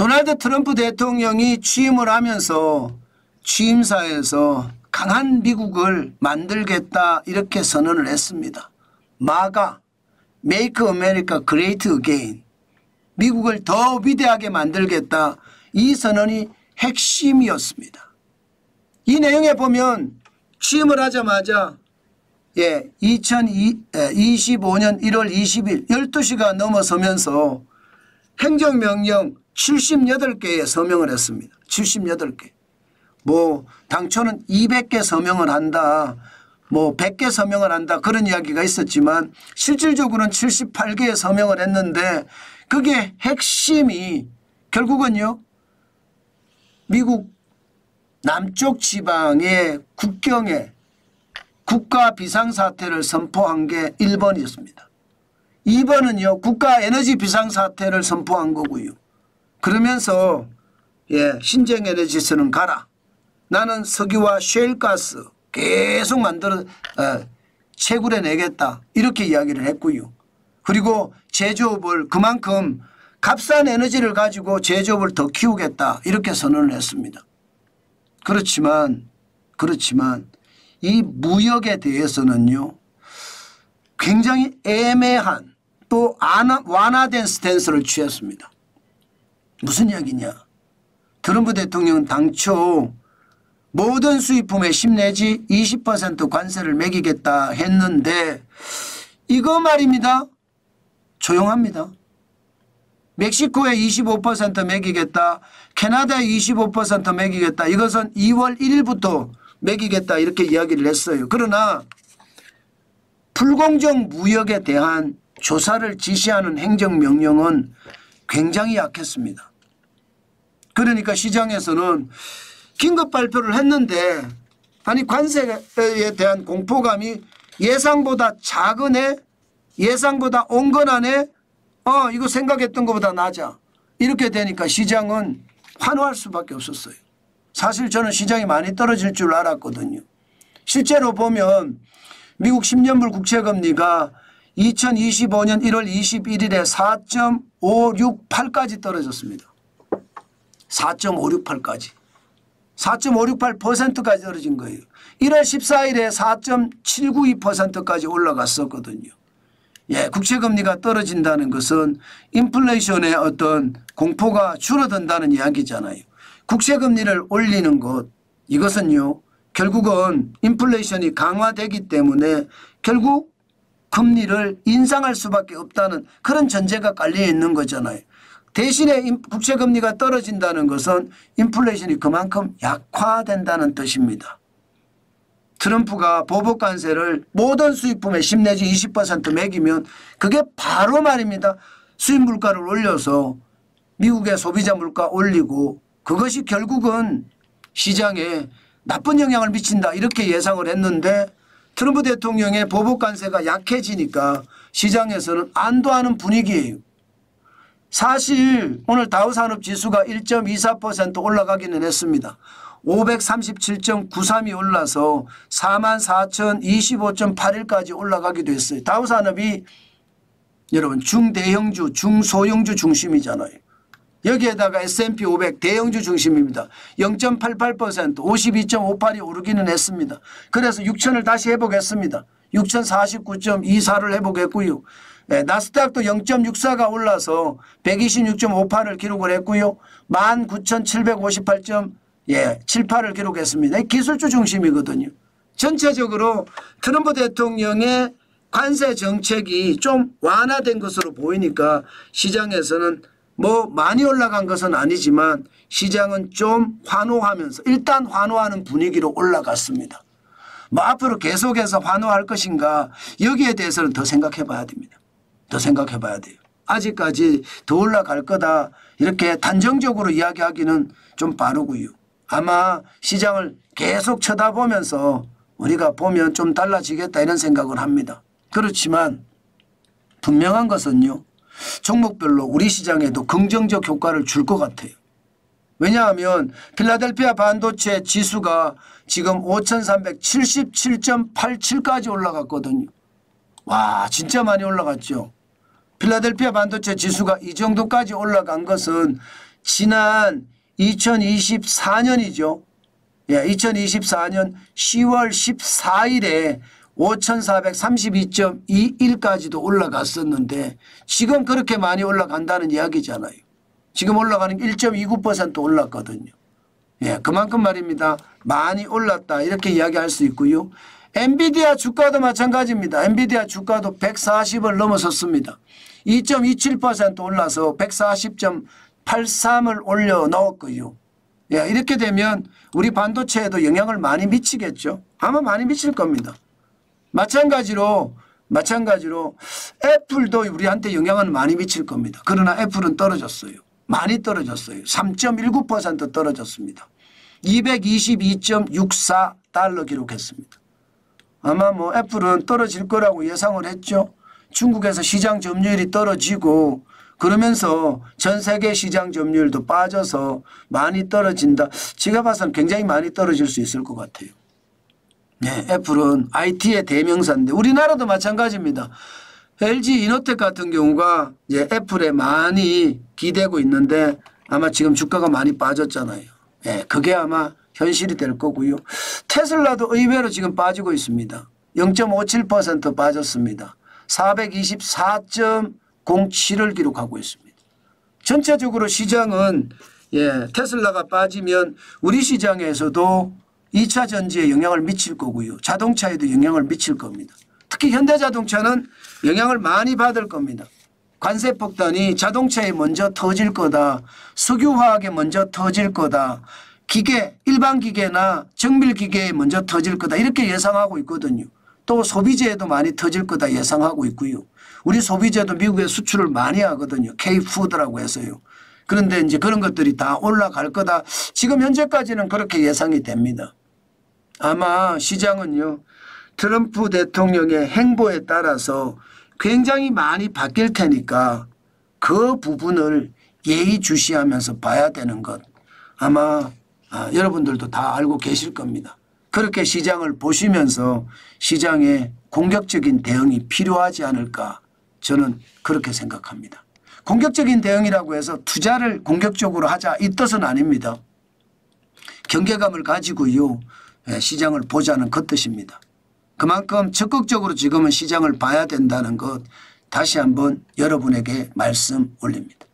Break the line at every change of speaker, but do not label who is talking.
도널드 트럼프 대통령이 취임을 하면서 취임사에서 강한 미국을 만들겠다 이렇게 선언을 했습니다. 마가 Make America Great Again, 미국을 더 위대하게 만들겠다, 이 선언이 핵심이었습니다. 이 내용에 보면 취임을 하자마자 2025년 1월 20일 12시가 넘어서면서 행정명령 78개에 서명을 했습니다. 78개. 뭐 당초는 200개 서명을 한다, 뭐 100개 서명을 한다, 그런 이야기가 있었지만 실질적으로는 78개에 서명을 했는데, 그게 핵심이 결국은요, 미국 남쪽 지방의 국경에 국가 비상사태를 선포한 게 1번이었습니다. 2번은요, 국가 에너지 비상사태를 선포한 거고요. 그러면서 신재에너지스는 가라, 나는 석유와 셰일가스 계속 만들어 채굴해 내겠다, 이렇게 이야기를 했고요. 그리고 제조업을 그만큼 값싼 에너지를 가지고 제조업을 더 키우겠다, 이렇게 선언을 했습니다. 그렇지만 이 무역에 대해서는요, 굉장히 애매한 또 완화된 스탠스를 취했습니다. 무슨 이야기냐. 트럼프 대통령은 당초 모든 수입품에 10 내지 20% 관세를 매기겠다 했는데, 이거 말입니다. 조용합니다. 멕시코에 25% 매기겠다, 캐나다에 25% 매기겠다, 이것은 2월 1일부터 매기겠다, 이렇게 이야기를 했어요. 그러나 불공정 무역에 대한 조사를 지시하는 행정명령은 굉장히 약했습니다. 그러니까 시장에서는 긴급 발표를 했는데, 아니 관세에 대한 공포감이 예상보다 작으네, 예상보다 온건하네, 이거 생각했던 것보다 낮아, 이렇게 되니까 시장은 환호할 수밖에 없었어요. 사실 저는 시장이 많이 떨어질 줄 알았거든요. 실제로 보면 미국 10년물 국채금리가 2025년 1월 21일에 4.568까지 떨어졌습니다. 4.568까지. 4.568%까지 떨어진 거예요. 1월 14일에 4.792%까지 올라갔었거든요. 국채금리가 떨어진다는 것은 인플레이션의 어떤 공포가 줄어든다는 이야기잖아요. 국채금리를 올리는 것, 이것은요, 결국은 인플레이션이 강화되기 때문에 결국 금리를 인상할 수밖에 없다는 그런 전제가 깔려 있는 거잖아요. 대신에 국채금리가 떨어진다는 것은 인플레이션이 그만큼 약화된다는 뜻입니다. 트럼프가 보복관세를 모든 수입품에 10 내지 20% 매기면 그게 바로 말입니다, 수입 물가를 올려서 미국의 소비자 물가 올리고, 그것이 결국은 시장에 나쁜 영향을 미친다, 이렇게 예상을 했는데, 트럼프 대통령의 보복관세가 약해지니까 시장에서는 안도하는 분위기예요. 사실 오늘 다우산업지수가 1.24% 올라가기는 했습니다. 537.93이 올라서 44,025.81까지 올라가기도 했어요. 다우산업이 여러분 중대형주 중소형주 중심이잖아요. 여기에다가 S&P 500 대형주 중심입니다. 0.88% 52.58이 오르기는 했습니다. 그래서 6천을 다시 회복했습니다. 6,049.24를 회복했고요. 나스닥도 0.64가 올라서 126.58을 기록을 했고요. 19,758.78을 기록했습니다. 기술주 중심이거든요. 전체적으로 트럼프 대통령의 관세 정책이 좀 완화된 것으로 보이니까 시장에서는 뭐 많이 올라간 것은 아니지만 시장은 좀 환호하면서 일단 환호하는 분위기로 올라갔습니다. 뭐 앞으로 계속해서 환호할 것인가, 여기에 대해서는 더 생각해 봐야 됩니다. 더 생각해 봐야 돼요. 아직까지 더 올라갈 거다 이렇게 단정적으로 이야기하기는 좀 빠르고요. 아마 시장을 계속 쳐다보면서 우리가 보면 좀 달라지겠다 이런 생각을 합니다. 그렇지만 분명한 것은요, 종목별로 우리 시장에도 긍정적 효과를 줄 것 같아요. 왜냐하면 필라델피아 반도체 지수가 지금 5,377.87까지 올라갔거든요. 와, 진짜 많이 올라갔죠. 필라델피아 반도체 지수가 이 정도까지 올라간 것은 지난 2024년이죠. 예, 2024년 10월 14일에 5,432.21까지도 올라갔었는데 지금 그렇게 많이 올라간다는 이야기잖아요. 지금 올라가는 1.29% 올랐거든요. 예, 그만큼 말입니다. 많이 올랐다 이렇게 이야기할 수 있고요. 엔비디아 주가도 마찬가지입니다. 엔비디아 주가도 140을 넘어섰습니다. 2.27% 올라서 140.83을 올려 넣었고요. 예, 이렇게 되면 우리 반도체에도 영향을 많이 미치겠죠. 아마 많이 미칠 겁니다. 마찬가지로 애플도 우리한테 영향은 많이 미칠 겁니다. 그러나 애플은 떨어졌어요. 많이 떨어졌어요. 3.19% 떨어졌습니다. 222.64달러 기록했습니다. 아마 뭐 애플은 떨어질 거라고 예상을 했죠. 중국에서 시장 점유율이 떨어지고 그러면서 전 세계 시장 점유율도 빠져서 많이 떨어진다. 제가 봐서는 굉장히 많이 떨어질 수 있을 것 같아요. 네, 애플은 IT의 대명사인데 우리나라도 마찬가지입니다. LG 이노텍 같은 경우가 이제 애플에 많이 기대고 있는데 아마 지금 주가가 많이 빠졌잖아요. 네, 그게 아마 현실이 될 거고요. 테슬라도 의외로 지금 빠지고 있습니다. 0.57% 빠졌습니다. 424.07을 기록하고 있습니다. 전체적으로 시장은 테슬라가 빠지면 우리 시장에서도 2차 전지에 영향을 미칠 거고요. 자동차에도 영향을 미칠 겁니다. 특히 현대자동차는 영향을 많이 받을 겁니다. 관세 폭탄이 자동차에 먼저 터질 거다. 석유화학에 먼저 터질 거다. 기계, 일반 기계나 정밀 기계에 먼저 터질 거다. 이렇게 예상하고 있거든요. 또 소비재에도 많이 터질 거다 예상하고 있고요. 우리 소비재도 미국에 수출을 많이 하거든요. K푸드라고 해서요. 그런데 이제 그런 것들이 다 올라갈 거다. 지금 현재까지는 그렇게 예상이 됩니다. 아마 시장은요. 트럼프 대통령의 행보에 따라서 굉장히 많이 바뀔 테니까 그 부분을 예의주시하면서 봐야 되는 것 아마 여러분들도 다 알고 계실 겁니다. 그렇게 시장을 보시면서 시장에 공격적인 대응이 필요하지 않을까 저는 그렇게 생각합니다. 공격적인 대응이라고 해서 투자를 공격적으로 하자 이 뜻은 아닙니다. 경계감을 가지고요. 시장을 보자는 그 뜻입니다. 그만큼 적극적으로 지금은 시장을 봐야 된다는 것 다시 한번 여러분에게 말씀 올립니다.